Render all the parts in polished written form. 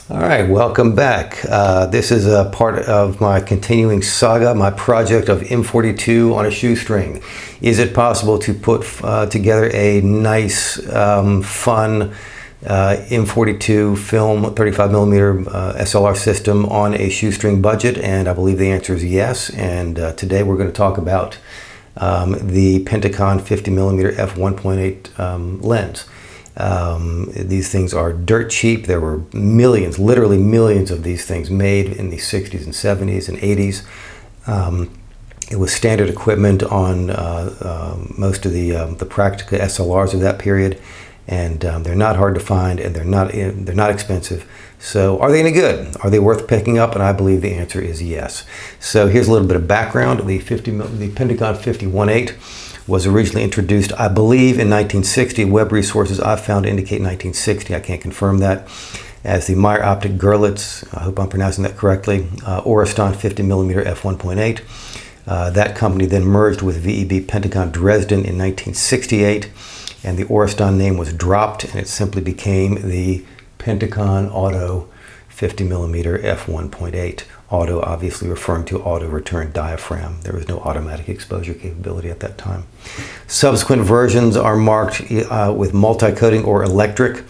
All right, welcome back. This is a part of my continuing saga, my project of M42 on a shoestring. Is it possible to put together a nice, fun M42 film 35mm SLR system on a shoestring budget? And I believe the answer is yes. And today we're going to talk about the Pentacon 50mm f1.8 lens. These things are dirt cheap. There were millions, literally millions of these things made in the 60s and 70s and 80s. It was standard equipment on most of the Praktica SLRs of that period, and they're not hard to find, and they're not expensive. So are they any good? Are they worth picking up? And I believe the answer is yes. So here's a little bit of background. The Pentacon 50.1.8 was originally introduced, I believe, in 1960. Web resources I've found indicate 1960. I can't confirm that. As the Meyer Optic Görlitz, I hope I'm pronouncing that correctly, Oreston 50mm f1.8. That company then merged with VEB Pentacon Dresden in 1968, and the Oreston name was dropped, and it simply became the Pentacon Auto 50mm f1.8. Auto obviously referring to auto return diaphragm. There was no automatic exposure capability at that time. Subsequent versions are marked with multi-coating or electric.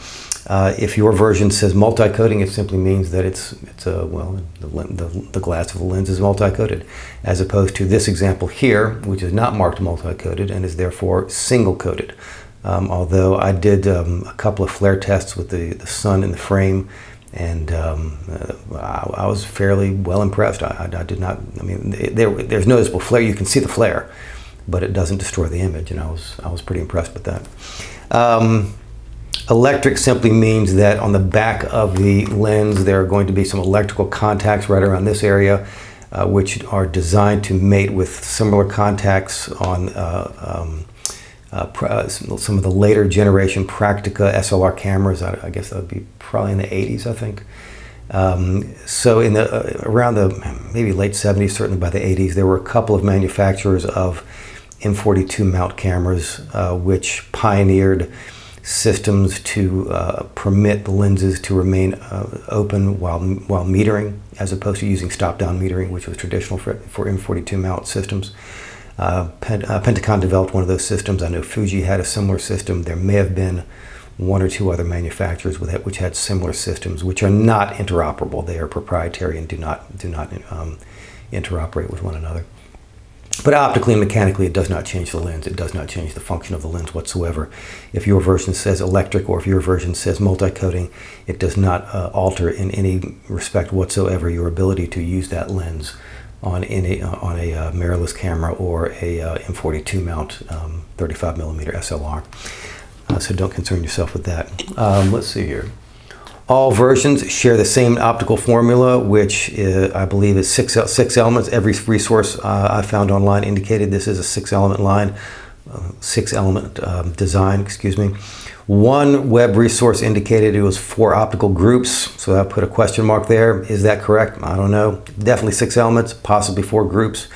If your version says multi-coating, it simply means that the glass of the lens is multi-coated, as opposed to this example here, which is not marked multi-coated and is therefore single-coated. Although I did a couple of flare tests with the sun in the frame, and I was fairly well impressed. I did not, I mean, there's noticeable flare. You can see the flare, but it doesn't destroy the image, and I was pretty impressed with that. Electric simply means that on the back of the lens there are going to be some electrical contacts right around this area, which are designed to mate with similar contacts on some of the later generation Praktica SLR cameras. I guess that would be probably in the 80s, I think. So in around the maybe late 70s, certainly by the 80s, there were a couple of manufacturers of M42 mount cameras which pioneered systems to permit the lenses to remain open while metering, as opposed to using stop-down metering, which was traditional for M42 mount systems. Pentacon developed one of those systems. I know Fuji had a similar system. There may have been one or two other manufacturers which had similar systems, which are not interoperable. They are proprietary and do not interoperate with one another. But optically and mechanically, it does not change the lens. It does not change the function of the lens whatsoever. If your version says electric or if your version says multi-coating, it does not alter in any respect whatsoever your ability to use that lens on a mirrorless camera or a M42 mount 35mm SLR. So don't concern yourself with that. Let's see here. All versions share the same optical formula, which I believe is six elements. Every resource I found online indicated this is a six-element design, excuse me. One web resource indicated it was 4 optical groups, so I put a question mark there. Is that correct? I don't know. Definitely 6 elements, possibly 4 groups.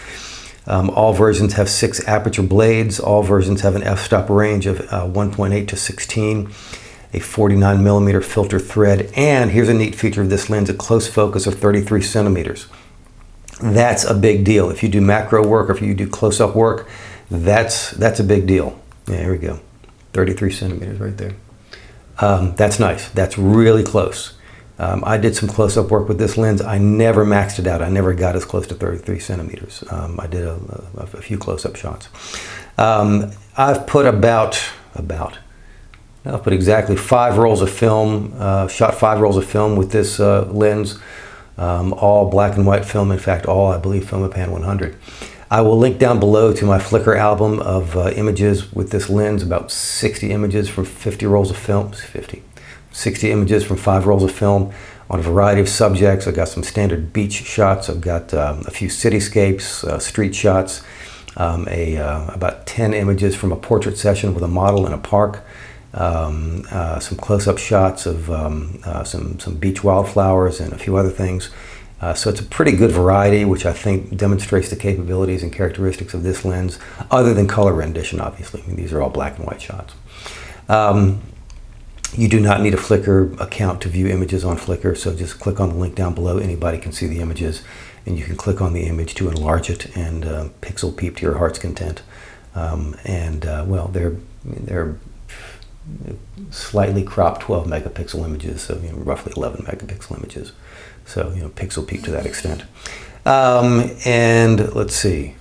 All versions have 6 aperture blades. All versions have an f-stop range of 1.8 to 16, a 49mm filter thread, and here's a neat feature of this lens, a close focus of 33 centimeters. That's a big deal. If you do macro work or if you do close-up work, that's a big deal. Yeah, here we go. 33 centimeters right there. That's nice. That's really close. I did some close-up work with this lens. I never maxed it out. I never got as close to 33 centimeters. I did a few close-up shots. I've put I've put exactly 5 rolls of film, shot 5 rolls of film with this lens, all black and white film. In fact, all, I believe, Filmapan 100. I will link down below to my Flickr album of images with this lens, about 60 images from 50 rolls of film, 60 images from 5 rolls of film on a variety of subjects. I've got some standard beach shots. I've got a few cityscapes, street shots, about 10 images from a portrait session with a model in a park, some close-up shots of some beach wildflowers and a few other things. So it's a pretty good variety, which I think demonstrates the capabilities and characteristics of this lens, other than color rendition, obviously. I mean, these are all black and white shots. You do not need a Flickr account to view images on Flickr, so just click on the link down below. Anybody can see the images, and you can click on the image to enlarge it and pixel peep to your heart's content. Well, they're slightly cropped 12 megapixel images, so roughly 11 megapixel images. So pixel peep to that extent. And let's see.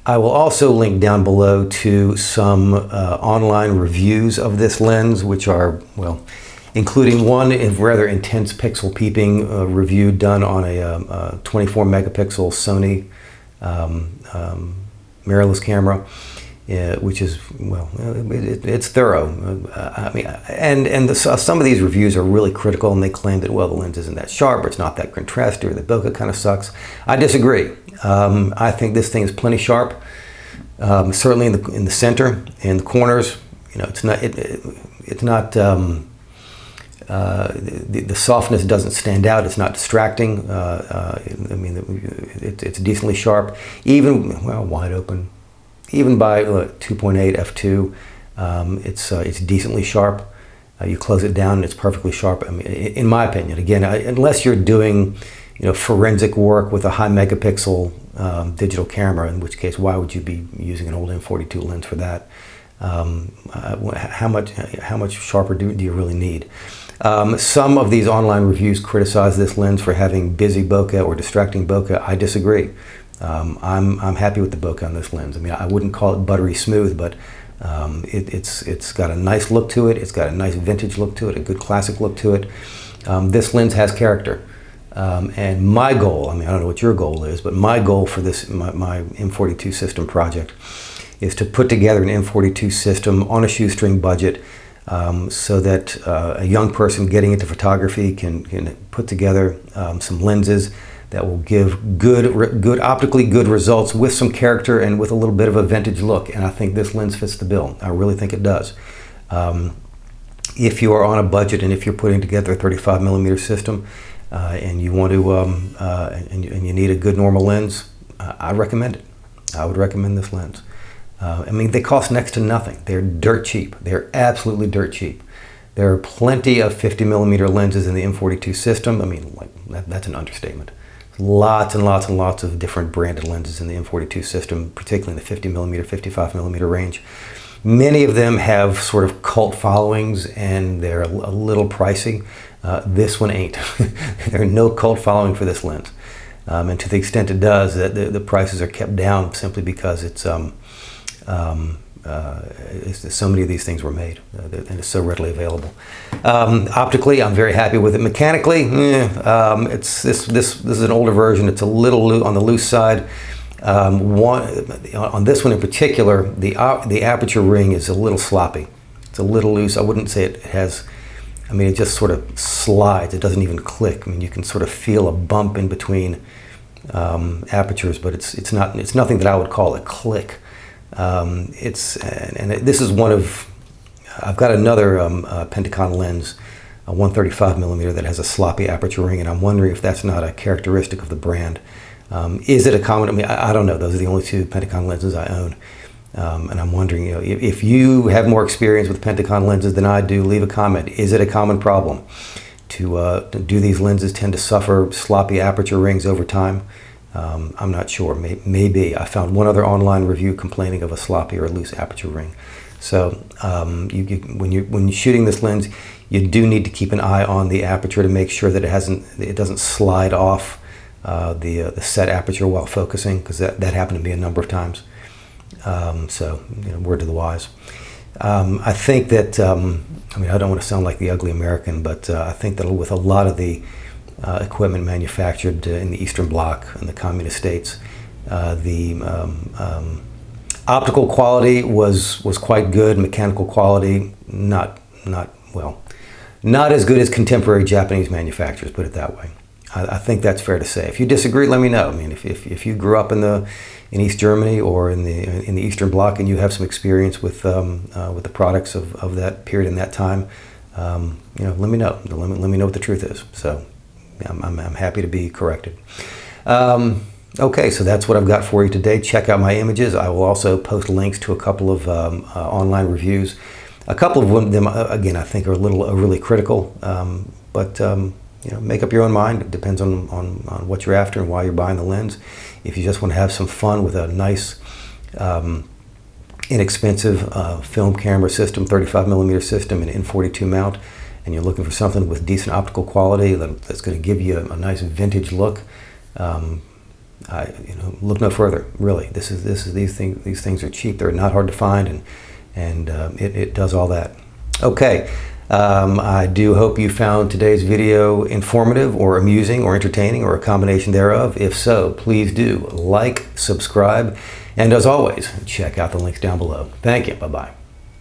I will also link down below to some online reviews of this lens, which are, well, including one rather intense pixel peeping review done on a 24 megapixel Sony mirrorless camera, which is, well, it's thorough. I mean, and some of these reviews are really critical, and they claim that, well, the lens isn't that sharp, or it's not that contrasty, or the bokeh kind of sucks. I disagree. I think this thing is plenty sharp. Certainly in the center and the corners, it's not. It's not. The softness doesn't stand out. It's not distracting. I mean, it's decently sharp. Even, well, wide open. Even by 2.8 f2, it's decently sharp. You close it down and it's perfectly sharp. I mean, in my opinion, again, unless you're doing forensic work with a high megapixel digital camera, in which case, why would you be using an old M42 lens for that? How much sharper do you really need? Some of these online reviews criticize this lens for having busy bokeh or distracting bokeh. I disagree. I'm happy with the bokeh on this lens. I mean, I wouldn't call it buttery smooth, but it's got a nice look to it. It's got a nice vintage look to it, a good classic look to it. This lens has character. And my goal, I mean, I don't know what your goal is, but my goal for this, my M42 system project, is to put together an M42 system on a shoestring budget, so that a young person getting into photography can put together some lenses that will give good optically good results with some character and with a little bit of a vintage look. And I think this lens fits the bill. I really think it does. If you are on a budget and if you're putting together a 35 millimeter system and you want to and you need a good normal lens, I recommend it. I would recommend this lens. I mean, they cost next to nothing. They're dirt cheap. They're absolutely dirt cheap. There are plenty of 50 millimeter lenses in the M42 system. I mean, like that's an understatement. Lots and lots and lots of different branded lenses in the M42 system, particularly in the 50 millimeter, 55 millimeter range. Many of them have sort of cult followings and they're a little pricey. This one ain't. There's no cult following for this lens. And to the extent it does, the prices are kept down simply because it's so many of these things were made and it's so readily available. Optically, I'm very happy with it. Mechanically, this is an older version. It's a little on the loose side. On this one in particular, the aperture ring is a little sloppy. It's a little loose. I wouldn't say it has. I mean, it just sort of slides. It doesn't even click. I mean, you can sort of feel a bump in between apertures, but it's nothing that I would call a click. This is one of, I've got another Pentacon lens, a 135 millimeter that has a sloppy aperture ring, and I'm wondering if that's not a characteristic of the brand. Is it a common, I mean, I don't know. Those are the only two Pentacon lenses I own. And I'm wondering, if you have more experience with Pentacon lenses than I do, leave a comment. Is it a common problem? Do these lenses tend to suffer sloppy aperture rings over time? I'm not sure. Maybe. I found one other online review complaining of a sloppy or loose aperture ring. So when you're shooting this lens, you do need to keep an eye on the aperture to make sure that it doesn't slide off the set aperture while focusing, because that happened to me a number of times. So word to the wise. I think that I mean, I don't want to sound like the ugly American, but I think that with a lot of the equipment manufactured in the Eastern Bloc and the communist states, the optical quality was quite good. Mechanical quality not as good as contemporary Japanese manufacturers, put it that way. I think that's fair to say. If you disagree, let me know. I mean, if you grew up in East Germany or in the Eastern Bloc and you have some experience with the products of that period and that time, let me know. Let me know what the truth is. So I'm happy to be corrected. Okay, so that's what I've got for you today. Check out my images. I will also post links to a couple of online reviews. A couple of them, again, I think are a little overly critical, but you know, make up your own mind. It depends on what you're after and why you're buying the lens. If you just want to have some fun with a nice, inexpensive film camera system, 35mm system, and N42 mount, and you're looking for something with decent optical quality that's going to give you a nice vintage look, you know, look no further. Really, these things are cheap. They're not hard to find, and it does all that. Okay. I do hope you found today's video informative or amusing or entertaining or a combination thereof. If so, please do like, subscribe, and as always, check out the links down below. Thank you. Bye-bye.